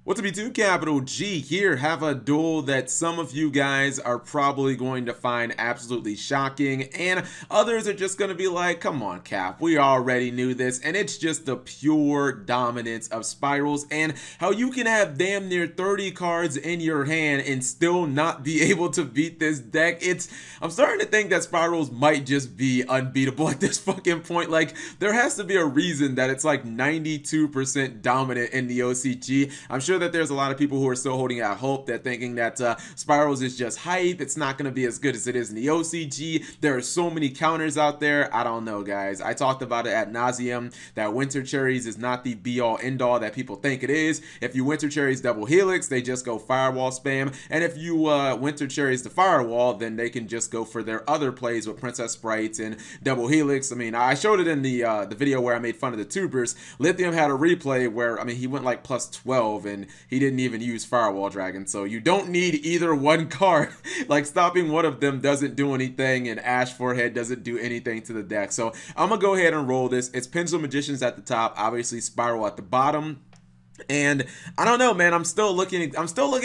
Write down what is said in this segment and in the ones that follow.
What's up, YouTube? Capital G here. Have a duel that some of you guys are probably going to find absolutely shocking, and others are just going to be like, come on, Cap, we already knew this. And it's just the pure dominance of Spirals and how you can have damn near 30 cards in your hand and still not be able to beat this deck. I'm starting to think that Spirals might just be unbeatable at this fucking point. Like, there has to be a reason that it's like 92% dominant in the OCG. I'm sure that there's a lot of people who are still holding out hope. They're thinking that Spirals is just hype. It's not going to be as good as it is in the OCG. There are so many counters out there. I don't know, guys. I talked about it ad nauseum that Winter Cherries is not the be-all end-all that people think it is. If you Winter Cherries double Helix, they just go Firewall spam. And if you Winter Cherries the Firewall, then they can just go for their other plays with Princess Sprites and double Helix. I mean, I showed it in the video where I made fun of the tubers. Lithium had a replay where, I mean, he went like plus 12 and he didn't even use Firewall Dragon. So you don't need either one card. Like, stopping one of them doesn't do anything, and Ash Forehead doesn't do anything to the deck. So I'm gonna go ahead and roll this. It's Pendulum Magicians at the top, obviously Spiral at the bottom. And I don't know, man, I'm still looking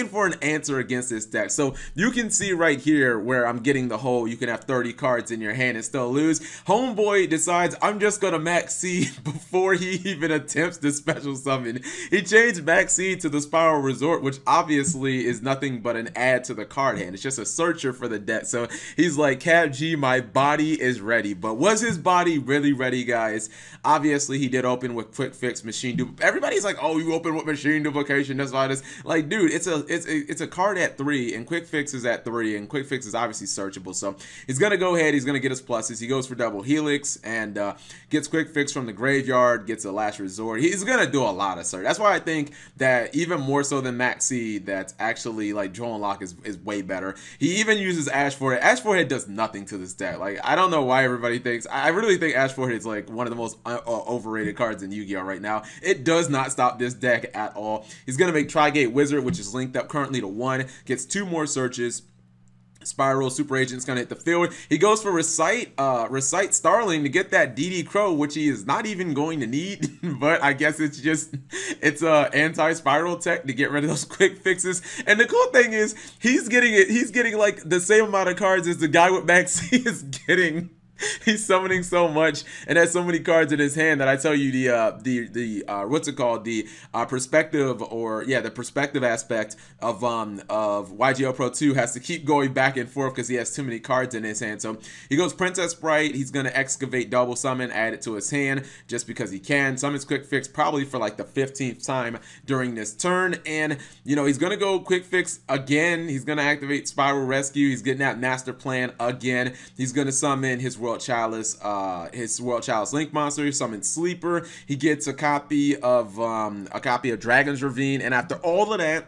for an answer against this deck. So you can see right here where I'm getting the whole you can have 30 cards in your hand and still lose. Homeboy decides I'm just gonna max C before he even attempts the special summon. He changed max C to the Spiral Resort, which obviously is nothing but an add to the card hand. It's just a searcher for the deck. So he's like, Cap G, my body is ready. But was his body really ready, guys? Obviously he did open with Quick Fix, Machine Dupe. Everybody's like, oh, you open with Machine Duplication, that's why this. Like, dude, it's a card at 3 and Quick Fix is at 3, and Quick Fix is obviously searchable. So he's gonna go ahead, he's gonna get his pluses. He goes for double Helix and gets Quick Fix from the graveyard, gets a Last Resort. He's gonna do a lot of search. That's why I think that even more so than Max C, that's actually like Joel and Lock is way better. He even uses Ash Forehead. Ash Forehead does nothing to this deck. Like, I don't know why everybody thinks. I really think Ash Forehead is like one of the most overrated cards in Yu-Gi-Oh right now. It does not stop this deck at all. He's gonna make Tri-Gate Wizard, which is linked up currently to 1, gets 2 more searches. Spiral Super Agent's gonna hit the field. He goes for Recite Starling to get that DD Crow, which he is not even going to need. But I guess it's a anti-spiral tech to get rid of those quick fixes. And the cool thing is he's getting like the same amount of cards as the guy with Max C is getting. He's summoning so much and has so many cards in his hand that I tell you what's it called, the perspective, or yeah, the perspective aspect of YGL Pro 2 has to keep going back and forth because he has too many cards in his hand. So he goes Princess Sprite. He's gonna excavate double summon, add it to his hand just because he can. Summons Quick Fix probably for like the 15th time during this turn, and you know he's gonna go Quick Fix again. He's gonna activate Spiral Rescue. He's getting that Master Plan again. He's gonna summon his World Chalice Link Monster. He summons Sleeper. He gets a copy of Dragon's Ravine, and after all of that,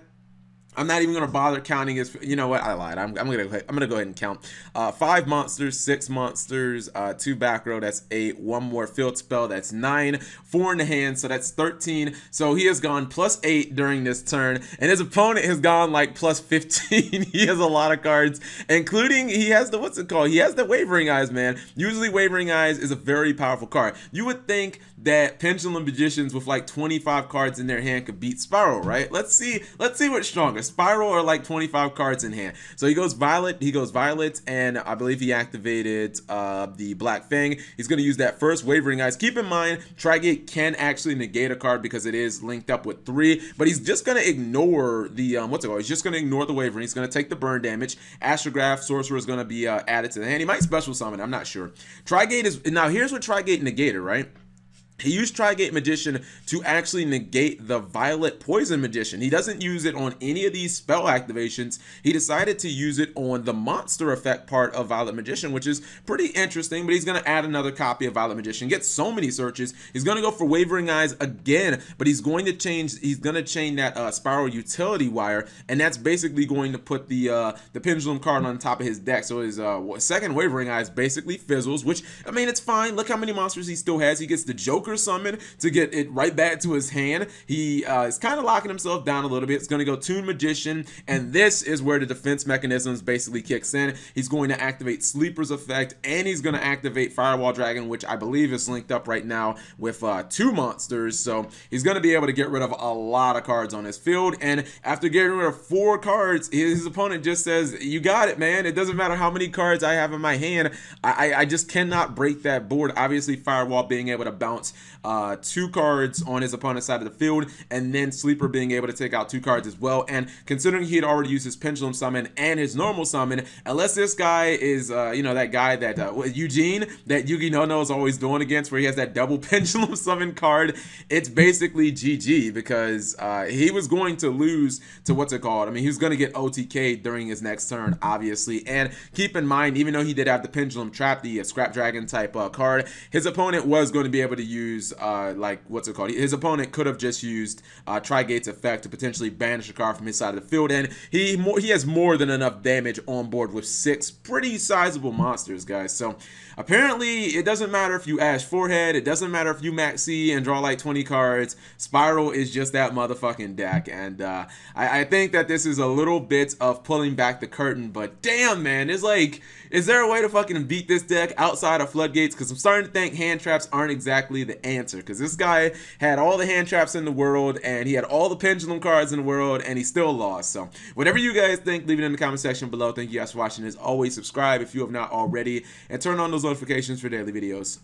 I'm not even gonna bother counting his. You know what? I lied. I'm gonna go ahead and count 5 monsters, 6 monsters, 2 back row. That's 8. 1 more field spell. That's 9. 4 in the hand. So that's 13. So he has gone plus 8 during this turn, and his opponent has gone like plus 15. He has a lot of cards, including he has the what's it called? He has the Wavering Eyes, man. Usually Wavering Eyes is a very powerful card. You would think that Pendulum Magicians with like 25 cards in their hand could beat Spiral, right? Let's see what's stronger. Spiral or like 25 cards in hand. So he goes Violet, and I believe he activated the Black Fang. He's going to use that first Wavering Eyes. Keep in mind, Tri-Gate can actually negate a card because it is linked up with 3, but he's just going to ignore the, he's just going to ignore the Wavering. He's going to take the burn damage. Astrograph Sorcerer is going to be added to the hand. He might special summon, I'm not sure. Tri-Gate is, now here's what Tri-Gate negated, right? He used Tri-Gate Magician to actually negate the Violet Poison Magician. He doesn't use it on any of these spell activations. He decided to use it on the monster effect part of Violet Magician, which is pretty interesting, but he's going to add another copy of Violet Magician. Get so many searches. He's going to go for Wavering Eyes again, but he's going to change that Spiral Utility Wire, and that's basically going to put the Pendulum card on top of his deck. So his second Wavering Eyes basically fizzles, which, I mean, it's fine. Look how many monsters he still has. He gets the Joker Joker summon to get it right back to his hand. He is kind of locking himself down a little bit. It's going to go Toon Magician, and this is where the defense mechanisms basically kicks in. He's going to activate Sleeper's effect, and he's going to activate Firewall Dragon, which I believe is linked up right now with 2 monsters. So he's going to be able to get rid of a lot of cards on his field, and after getting rid of 4 cards, his opponent just says, you got it, man. It doesn't matter how many cards I have in my hand. I just cannot break that board. Obviously, Firewall being able to bounce 2 cards on his opponent's side of the field, and then Sleeper being able to take out 2 cards as well. And considering he had already used his Pendulum summon and his normal summon, unless this guy is, you know, that guy that Eugene, that Yugi No is always doing against, where he has that double Pendulum summon card, it's basically GG, because he was going to lose to what's it called. I mean, he was going to get OTK during his next turn, obviously. And keep in mind, even though he did have the Pendulum Trap, the Scrap Dragon type card, his opponent was going to be able to use like what's it called. His opponent could have just used Tri-Gate's effect to potentially banish a card from his side of the field, and he has more than enough damage on board with 6 pretty sizable monsters, guys. So apparently, it doesn't matter if you Ash Forehead, it doesn't matter if you Max C and draw like 20 cards. Spiral is just that motherfucking deck, and I think that this is a little bit of pulling back the curtain, but damn, man, it's like, is there a way to fucking beat this deck outside of Floodgates? Because I'm starting to think hand traps aren't exactly the answer, because this guy had all the hand traps in the world, and he had all the Pendulum cards in the world, and he still lost. So whatever you guys think, leave it in the comment section below. Thank you guys for watching. As always, subscribe if you have not already, and turn on those notifications for daily videos.